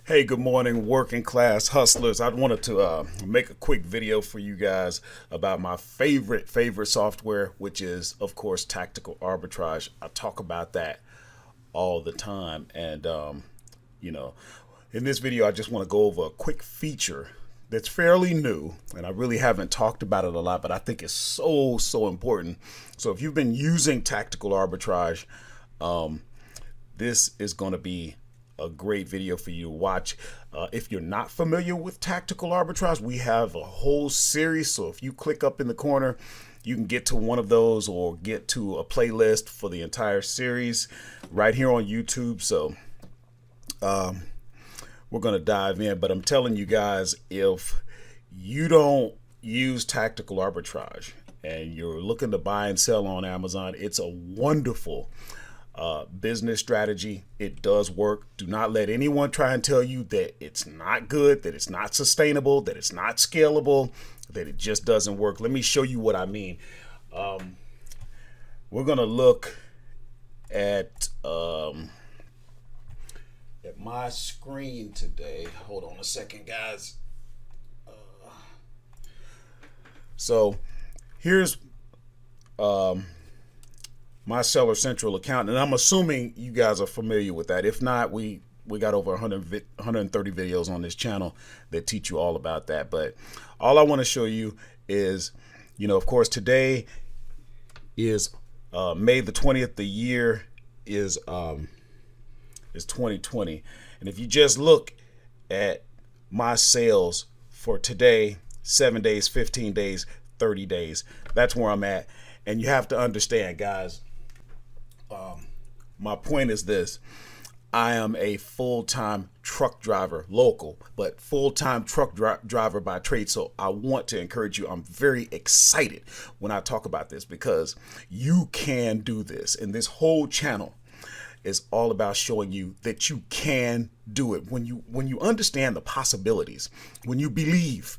Hey, good morning, working class hustlers. I wanted to make a quick video for you guys about my favorite software, which is, of course, Tactical-Arbitrage. I talk about that all the time. And, you know, in this video, I just want to go over a quick feature that's fairly new. And I really haven't talked about it a lot, but I think it's so important. So if you've been using Tactical-Arbitrage, this is going to be a great video for you to watch. If you're not familiar with Tactical-Arbitrage, we have a whole series. So if you click up in the corner, you can get to one of those or get to a playlist for the entire series right here on YouTube. So we're going to dive in. But I'm telling you guys, if you don't use Tactical-Arbitrage and you're looking to buy and sell on Amazon, it's a wonderful business strategy. It does work. Do not let anyone try and tell you that it's not good, that it's not sustainable, that it's not scalable, that it just doesn't work. Let me show you what I mean. We're gonna look at my screen today. Hold on a second, guys. So here's my Seller Central account, and I'm assuming you guys are familiar with that. If not, we got over 130 videos on this channel that teach you all about that. But all I want to show you is, of course, today is May the 20th. The year is 2020, and if you just look at my sales for today, 7 days, 15 days, 30 days, that's where I'm at. And you have to understand, guys, my point is this. I am a full-time truck driver, local, but full-time truck driver by trade. So I want to encourage you. I'm very excited when I talk about this because you can do this. And this whole channel is all about showing you that you can do it. When you understand the possibilities, when you believe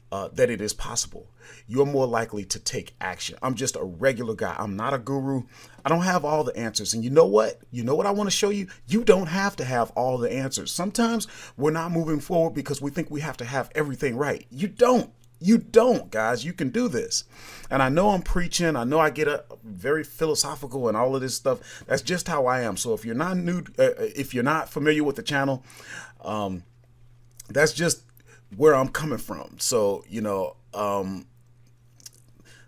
that it is possible, you're more likely to take action. I'm just a regular guy. I'm not a guru. I don't have all the answers. And you know what? You know what I want to show you? You don't have to have all the answers. Sometimes we're not moving forward because we think we have to have everything right. You don't. You don't, guys. You can do this. And I know I'm preaching. I know I get very philosophical and all of this stuff. That's just how I am. So if you're not if you're not familiar with the channel, that's just where I'm coming from. So,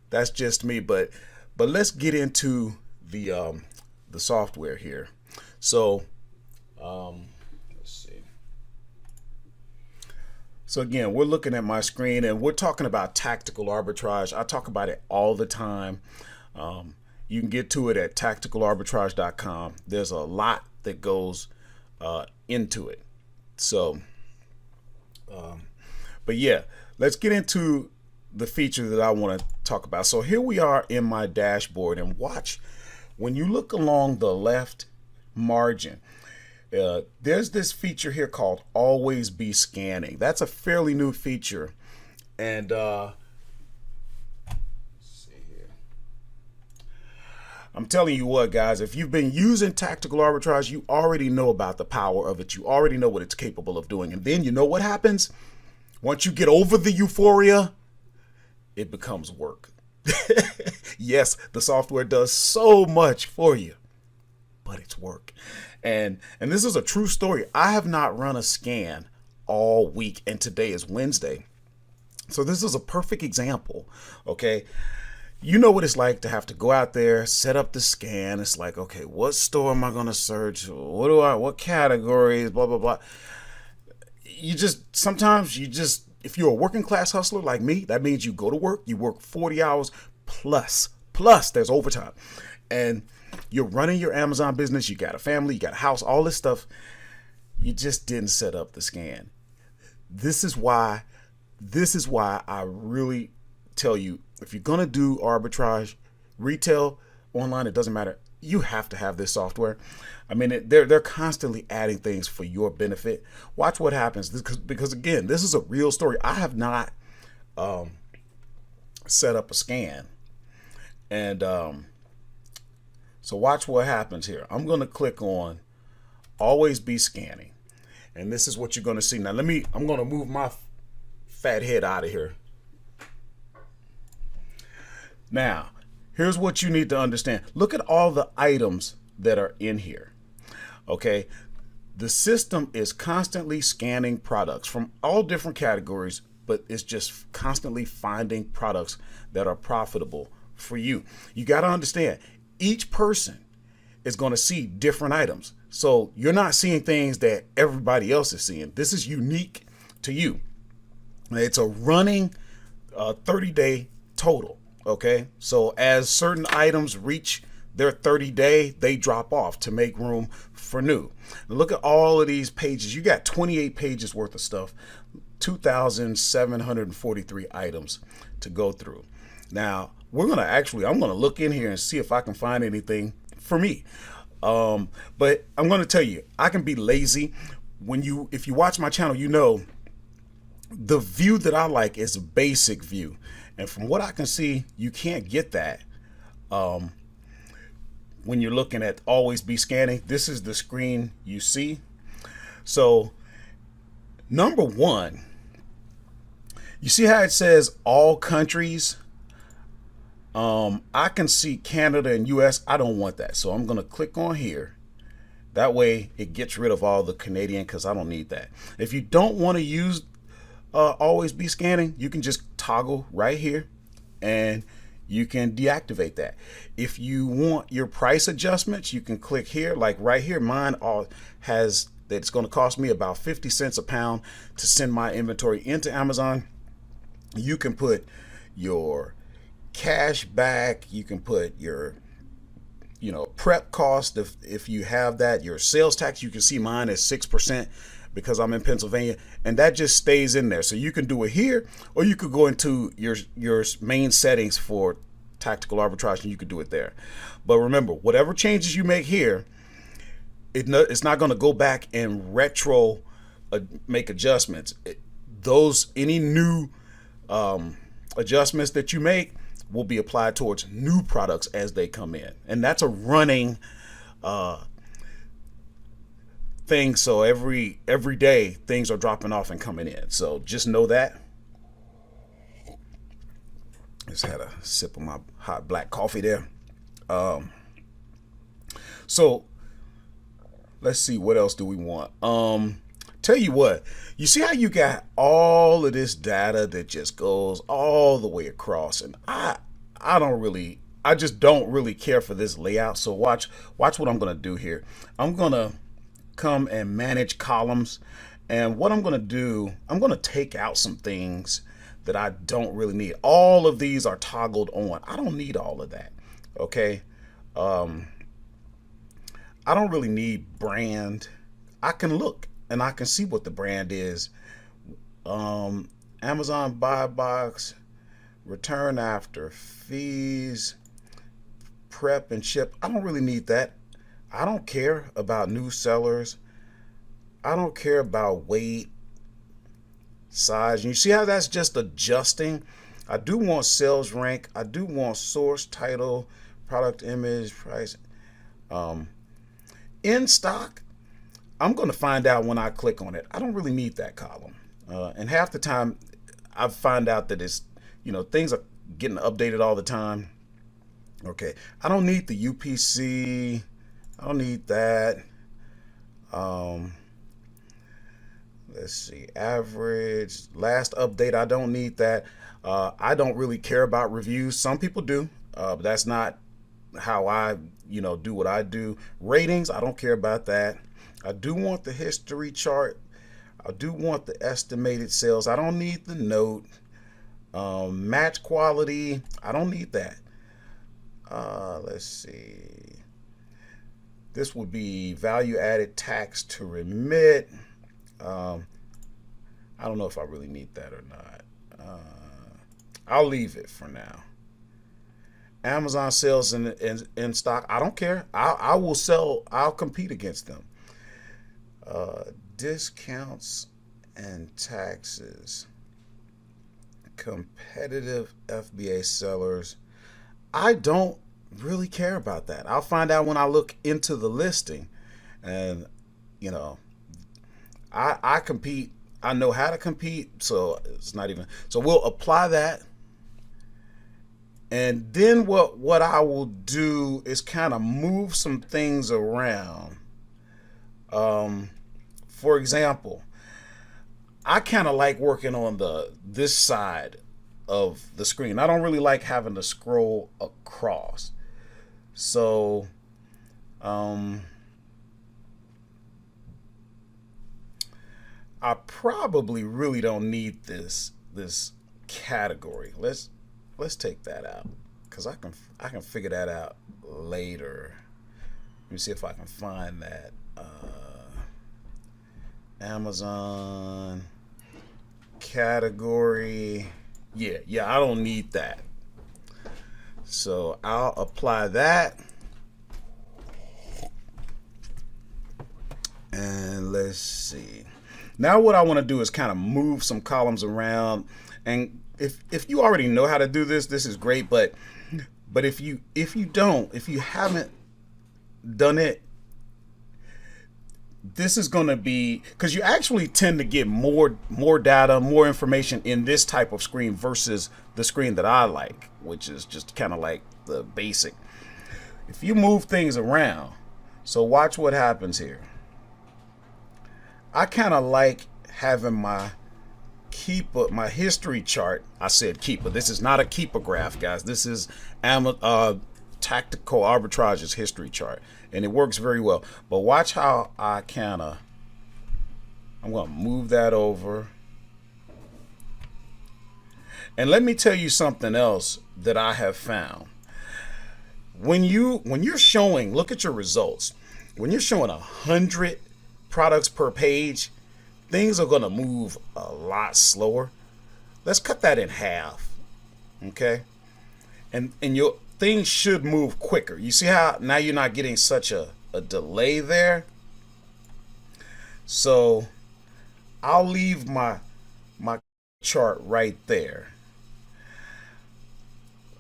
that's just me. But let's get into the software here. So let's see. So again, we're looking at my screen and we're talking about Tactical-Arbitrage. I talk about it all the time. You can get to it at tacticalarbitrage.com. There's a lot that goes into it. So but yeah, let's get into the feature that I want to talk about. So here we are in my dashboard, and watch, when you look along the left margin, there's this feature here called always be scanning. That's a fairly new feature. And let's see here. I'm telling you what, guys, if you've been using Tactical-Arbitrage, you already know about the power of it. You already know what it's capable of doing. And then you know what happens? Once you get over the euphoria, it becomes work. Yes, the software does so much for you, but it's work. And this is a true story. I have not run a scan all week, and today is Wednesday. So this is a perfect example, okay? You know what it's like to have to go out there, set up the scan. It's like, okay, what store am I going to search? What categories, blah, blah, blah. Sometimes if you're a working class hustler like me, that means you go to work, you work 40 hours plus there's overtime, and you're running your Amazon business. You got a family, you got a house, all this stuff. You just didn't set up the scan. This is why I really tell you, if you're going to do arbitrage, retail, online, it doesn't matter. You have to have this software. I mean, they're constantly adding things for your benefit. Watch what happens, because again, this is a real story. I have not set up a scan, and so watch what happens here. I'm going to click on always be scanning, And this is what you're going to see. Now I'm going to move my fat head out of here. Now, here's what you need to understand. Look at all the items that are in here. Okay. The system is constantly scanning products from all different categories, but it's just constantly finding products that are profitable for you. You got to understand, each person is going to see different items. So you're not seeing things that everybody else is seeing. This is unique to you. It's a running 30-day total. Okay. So as certain items reach their 30-day, they drop off to make room for new. Now look at all of these pages. You got 28 pages worth of stuff, 2,743 items to go through. Now I'm going to look in here and see if I can find anything for me. But I'm going to tell you, I can be lazy. If you watch my channel, you know the view that I like is a basic view. And from what I can see, you can't get that. When you're looking at always be scanning, this is the screen you see. So number one, you see how it says all countries? I can see Canada and US. I don't want that. So I'm going to click on here. That way it gets rid of all the Canadian, because I don't need that. If you don't want to use always be scanning, you can just toggle right here and you can deactivate that. If you want your price adjustments, you can click here. Like right here, mine has that it's going to cost me about 50 cents a pound to send my inventory into Amazon. You can put your cash back. You can put your prep cost if you have that. Your sales tax, you can see mine is 6% because I'm in Pennsylvania, and that just stays in there. So you can do it here, or you could go into your main settings for tactical arbitrage and you could do it there. But remember, whatever changes you make here, it's not going to go back and retro make adjustments. Any new adjustments that you make will be applied towards new products as they come in, and that's a running thing. So every day things are dropping off and coming in. So just know that. Just had a sip of my hot black coffee there. So let's see, what else do we want? Tell you what, you see how you got all of this data that just goes all the way across, and I just don't really care for this layout. So watch what I'm going to do here. I'm going to come and manage columns, and what I'm going to do, I'm going to take out some things that I don't really need. All of these are toggled on. I don't need all of that. Okay. I don't really need brand. I can look and I can see what the brand is. Amazon buy box, return after fees, prep and ship. I don't really need that. I don't care about new sellers. I don't care about weight, size. And you see how that's just adjusting? I do want sales rank. I do want source, title, product image, price. In stock, I'm going to find out when I click on it. I don't really need that column. And half the time I find out that it's, things are getting updated all the time. Okay. I don't need the UPC. I don't need that. Let's see, average, last update. I don't need that. I don't really care about reviews. Some people do, but that's not how I, do what I do. Ratings, I don't care about that. I do want the history chart. I do want the estimated sales. I don't need the note. Match quality, I don't need that. Let's see. This would be value added tax to remit. I don't know if I really need that or not. I'll leave it for now. Amazon sales in stock, I don't care. I will sell. I'll compete against them. Discounts and taxes. Competitive FBA sellers. I don't really care about that. I'll find out when I look into the listing, and I compete. I know how to compete, so it's not even. So we'll apply that, and then what I will do is kind of move some things around. For example, I kind of like working on this side of the screen. I don't really like having to scroll across. So I probably really don't need this category. Let's take that out because I can figure that out later. Let me see if I can find that. Amazon category. Yeah, I don't need that. So I'll apply that. And let's see. Now what I want to do is kind of move some columns around. And if you already know how to do this, this is great. But if you haven't done it, this is going to be, because you actually tend to get more data, more information in this type of screen versus the screen that I like, which is just kind of like the basic. If you move things around, so watch what happens here. I kind of like having my keeper, my history chart. I said keeper. This is not a keeper graph, guys. This is Tactical-Arbitrage's history chart, and it works very well. But watch how I'm going to move that over. And let me tell you something else that I have found. When you're showing, look at your results. When you're showing 100 products per page, things are going to move a lot slower. Let's cut that in half. Okay? And your things should move quicker. You see how now you're not getting such a delay there? So I'll leave my chart right there.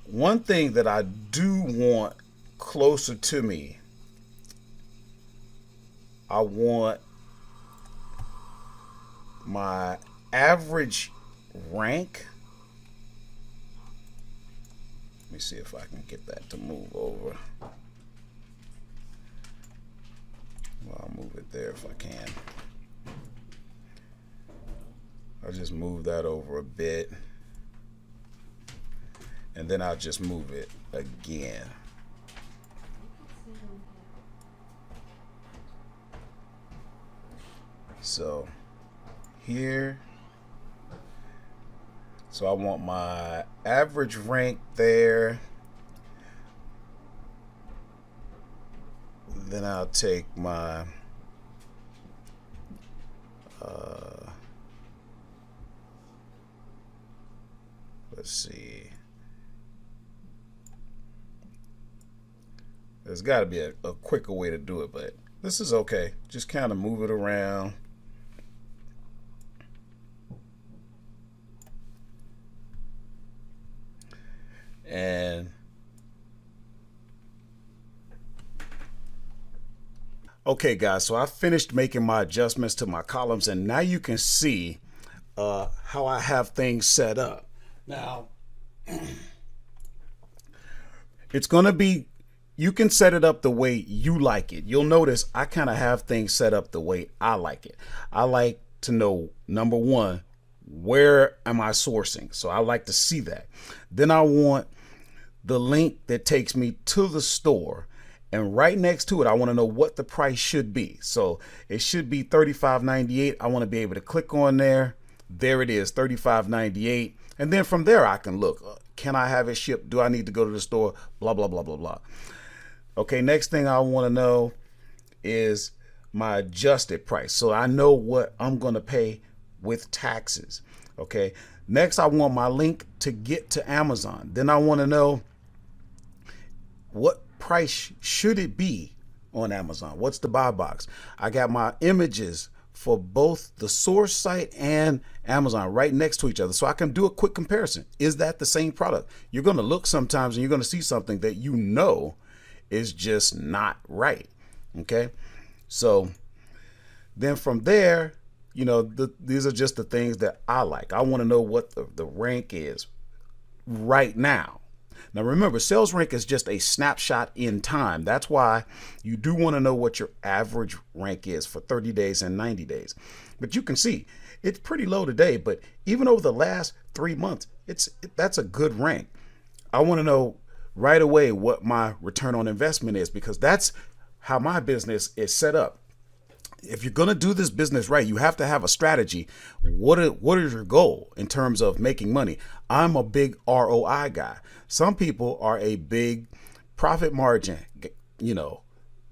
One thing that I do want closer to me, I want my average rank. Let me see if I can get that to move over. Well, I'll move it there if I can. I'll just move that over a bit. And then I'll just move it again. So here, so I want my average rank there. Then I'll take my let's see. There's got to be a quicker way to do it, but this is okay. Just kind of move it around. And okay, guys, so I finished making my adjustments to my columns, and now you can see how I have things set up. Now, it's going to be, you can set it up the way you like it. You'll notice I kind of have things set up the way I like it. I like to know, number one, where am I sourcing? So I like to see that. Then I want the link that takes me to the store, and right next to it I want to know what the price should be. So it should be $35.98. I want to be able to click on there. There it is, $35.98. And then from there I can look, can I have it shipped? Do I need to go to the store? Blah, blah, blah, blah, blah. Okay, next thing I want to know is my adjusted price. So I know what I'm going to pay with taxes. Okay, next I want my link to get to Amazon. Then I want to know what price should it be on Amazon. What's the buy box? I got my images for both the source site and Amazon right next to each other, so I can do a quick comparison. Is that the same product? You're going to look sometimes and you're going to see something that you know is just not right. Okay, so then from there, these are just the things that I like. I want to know what the rank is right now. Now remember, sales rank is just a snapshot in time. That's why you do want to know what your average rank is for 30 days and 90 days. But you can see it's pretty low today, but even over the last 3 months, that's a good rank. I want to know right away what my return on investment is, because that's how my business is set up. If you're going to do this business right, you have to have a strategy. What is your goal in terms of making money? I'm a big ROI guy. Some people are a big profit margin.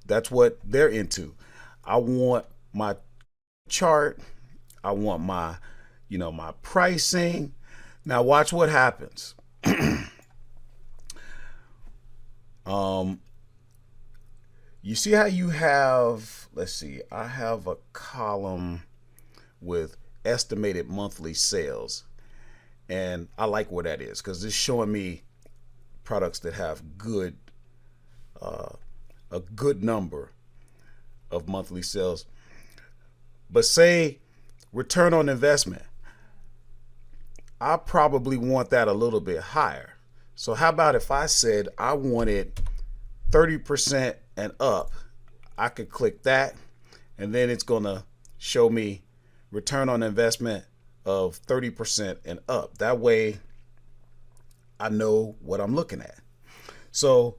That's what they're into. I want my chart. I want my pricing. Now watch what happens. You see how you have, let's see, I have a column with estimated monthly sales, and I like where that is because it's showing me products that have a good number of monthly sales. But say return on investment, I probably want that a little bit higher. So how about if I said I wanted 30% and up? I could click that, and then it's gonna show me return on investment of 30% and up. That way I know what I'm looking at. So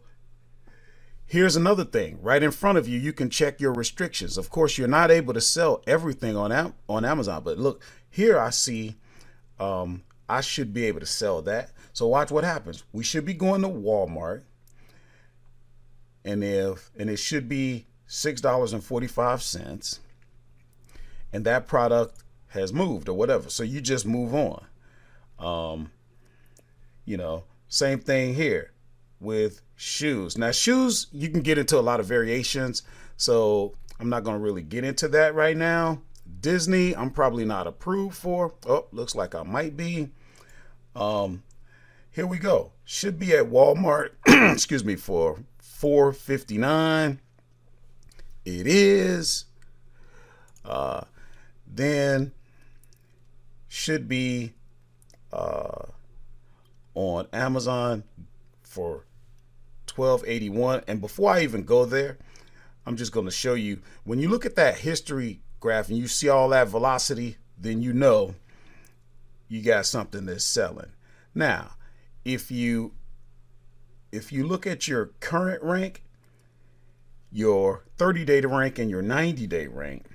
here's another thing. Right in front of you, you can check your restrictions. Of course, you're not able to sell everything on Amazon, but look, here I see I should be able to sell that. So watch what happens. We should be going to Walmart, and it should be $6.45, and that product has moved or whatever. So you just move on. Same thing here with shoes. Now shoes, you can get into a lot of variations, so I'm not going to really get into that right now. Disney, I'm probably not approved for. Oh, looks like I might be. Here we go. Should be at Walmart, excuse me, for $4.59. It is. Then should be on Amazon for $12.81. And before I even go there, I'm just going to show you, when you look at that history graph and you see all that velocity, then you know you got something that's selling. Now, if you look at your current rank, your 30-day rank, and your 90-day rank,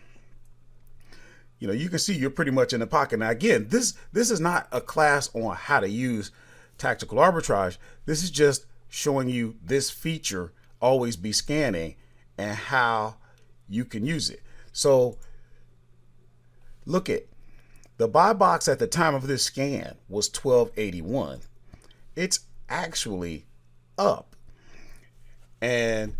you can see you're pretty much in the pocket. Now, again, this is not a class on how to use tactical arbitrage. This is just showing you this feature, always be scanning, and how you can use it. So look at the buy box at the time of this scan was $12.81. It's actually up. And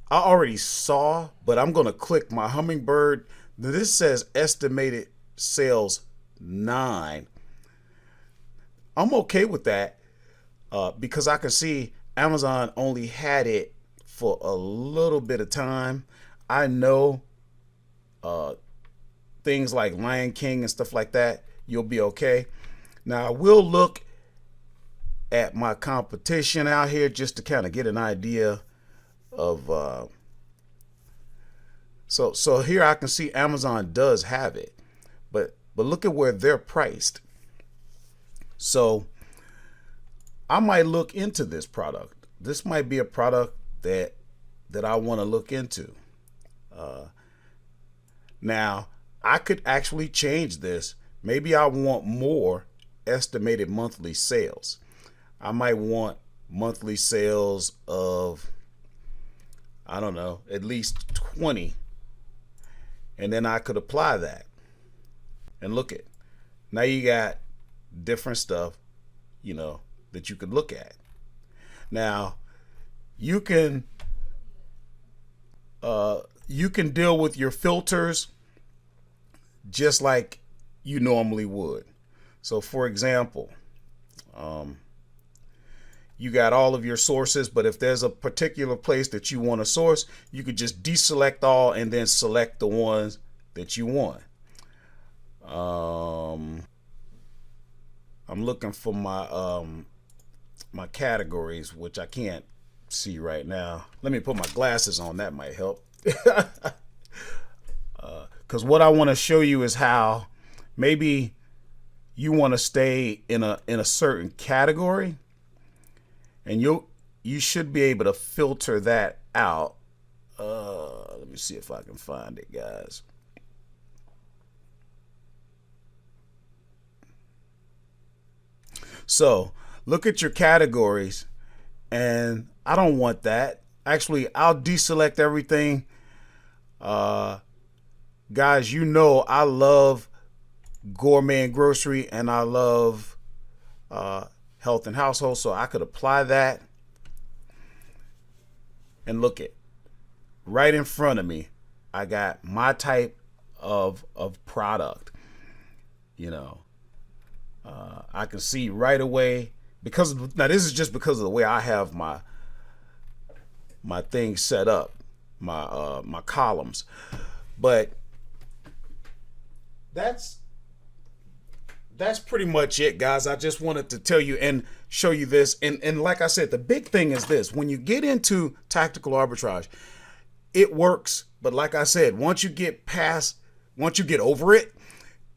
I already saw, but I'm going to click my hummingbird. This says estimated sales 9. I'm okay with that because I can see Amazon only had it for a little bit of time. I know things like Lion King and stuff like that, you'll be okay. Now, I will look at my competition out here just to kind of get an idea of so here I can see Amazon does have it, but look at where they're priced. So I might look into this product. This might be a product that I want to look into. Now I could actually change this. Maybe I want more estimated monthly sales. I might want monthly sales of, I don't know, at least 20. And then I could apply that. And look at, now you got different stuff, that you could look at. Now, you can deal with your filters just like you normally would. So for example, you got all of your sources, but if there's a particular place that you want to source, you could just deselect all and then select the ones that you want. I'm looking for my categories, which I can't see right now. Let me put my glasses on. That might help. Because what I want to show you is how maybe you want to stay in a certain category, and you should be able to filter that out. Let me see if I can find it, guys. So look at your categories, and I don't want that. Actually, I'll deselect everything. Guys, you know I love gourmet and grocery, and I love health and household, so I could apply that. And look at right in front of me, I got my type of product. I can see right away, because now this is just because of the way I have my thing set up, my columns. But that's pretty much it, guys. I just wanted to tell you and show you this. And like I said, the big thing is this: when you get into tactical arbitrage, it works. But like I said, once you get over it,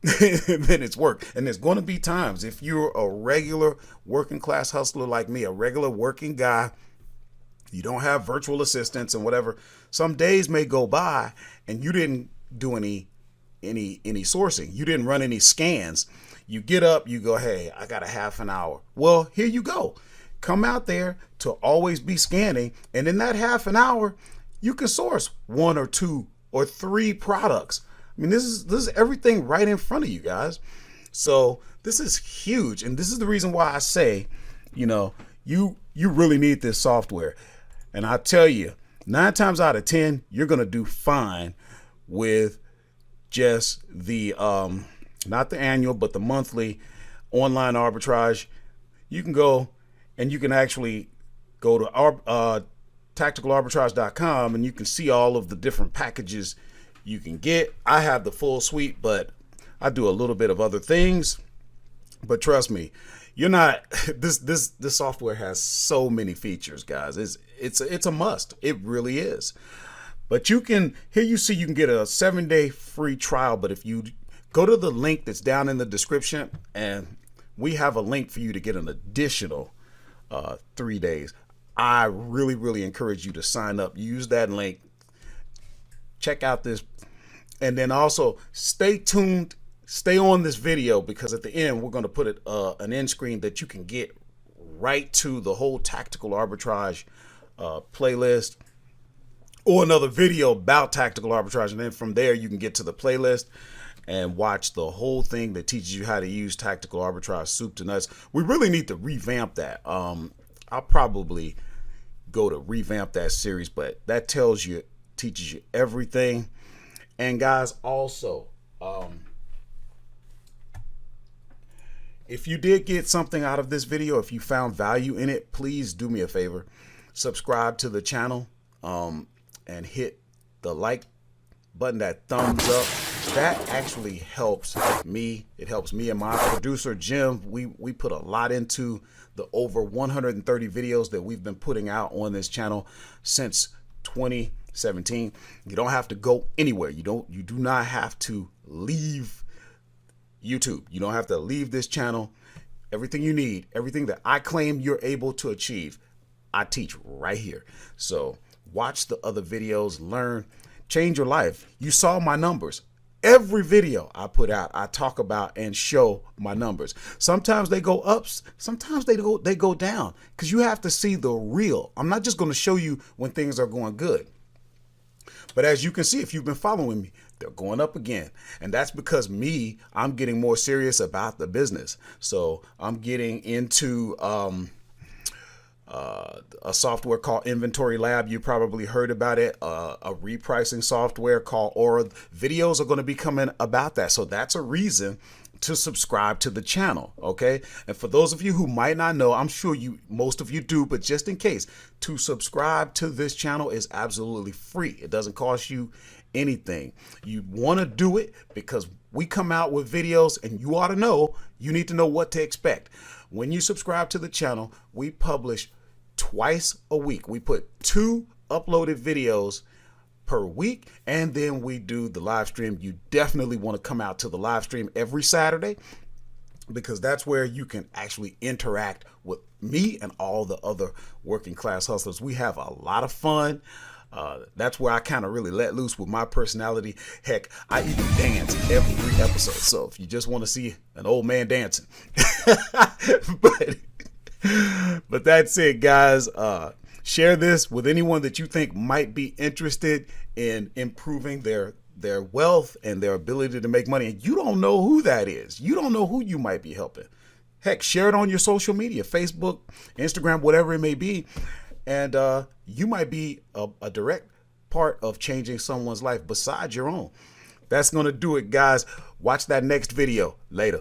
then it's work. And there's going to be times, if you're a regular working class hustler like me, a regular working guy, you don't have virtual assistants and whatever, some days may go by and you didn't do any sourcing. You didn't run any scans. You get up, you go, hey, I got a half an hour. Well, here you go. Come out there to always be scanning. And in that half an hour, you can source 1 or 2 or 3 products. I mean, this is everything right in front of you guys. So this is huge. And this is the reason why I say, you really need this software. And I tell you, 9 times out of 10, you're going to do fine with just the, not the annual, but the monthly online arbitrage. You can go and you can actually go to tactical-arbitrage.com and you can see all of the different packages you can get. I have the full suite, but I do a little bit of other things. But trust me, you're not, this software has so many features, guys. It's a must. It really is. But you can, here you see you can get a 7-day free trial. But if you go to the link that's down in the description, and we have a link for you to get an additional 3 days. I really, really encourage you to sign up. Use that link. Check out this. And then also stay tuned. Stay on this video, because at the end, we're going to put an end screen that you can get right to the whole tactical arbitrage playlist, or another video about tactical arbitrage. And then from there, you can get to the playlist and watch the whole thing that teaches you how to use tactical arbitrage soup to nuts. We really need to revamp that. I'll probably go to revamp that series, but that teaches you everything. And guys, also, if you did get something out of this video, if you found value in it, please do me a favor, subscribe to the channel, and hit the like button, that thumbs up. That actually helps me. It helps me and my producer Jim. We put a lot into the over 130 videos that we've been putting out on this channel since 2017. You don't have to go anywhere. You do not have to leave YouTube. You don't have to leave this channel. Everything you need, everything that I claim you're able to achieve, I teach right here. So watch the other videos, learn, change your life. You saw my numbers. Every video I put out, I talk about and show my numbers. Sometimes they go up, sometimes they go down, because you have to see the real. I'm not just going to show you when things are going good. But as you can see, if you've been following me, they're going up again. And that's because I'm getting more serious about the business. So I'm getting into a software called Inventory Lab. You probably heard about it. A repricing software called Aura. Videos are going to be coming about that. So that's a reason to subscribe to the channel. Okay. And for those of you who might not know, I'm sure most of you do, but just in case, to subscribe to this channel is absolutely free. It doesn't cost you anything. You want to do it because we come out with videos and you ought to know, you need to know what to expect. When you subscribe to the channel, we publish twice a week. We put 2 uploaded videos per week, and then we do the live stream. You definitely want to come out to the live stream every Saturday, because that's where you can actually interact with me and all the other working class hustlers. We have a lot of fun. That's where I kind of really let loose with my personality. Heck, I even dance every episode. So if you just want to see an old man dancing, but that's it, guys. Share this with anyone that you think might be interested in improving their wealth and their ability to make money. And you don't know who that is. You don't know who you might be helping. Heck, share it on your social media, Facebook, Instagram, whatever it may be. And you might be a direct part of changing someone's life besides your own. That's going to do it, guys. Watch that next video. Later.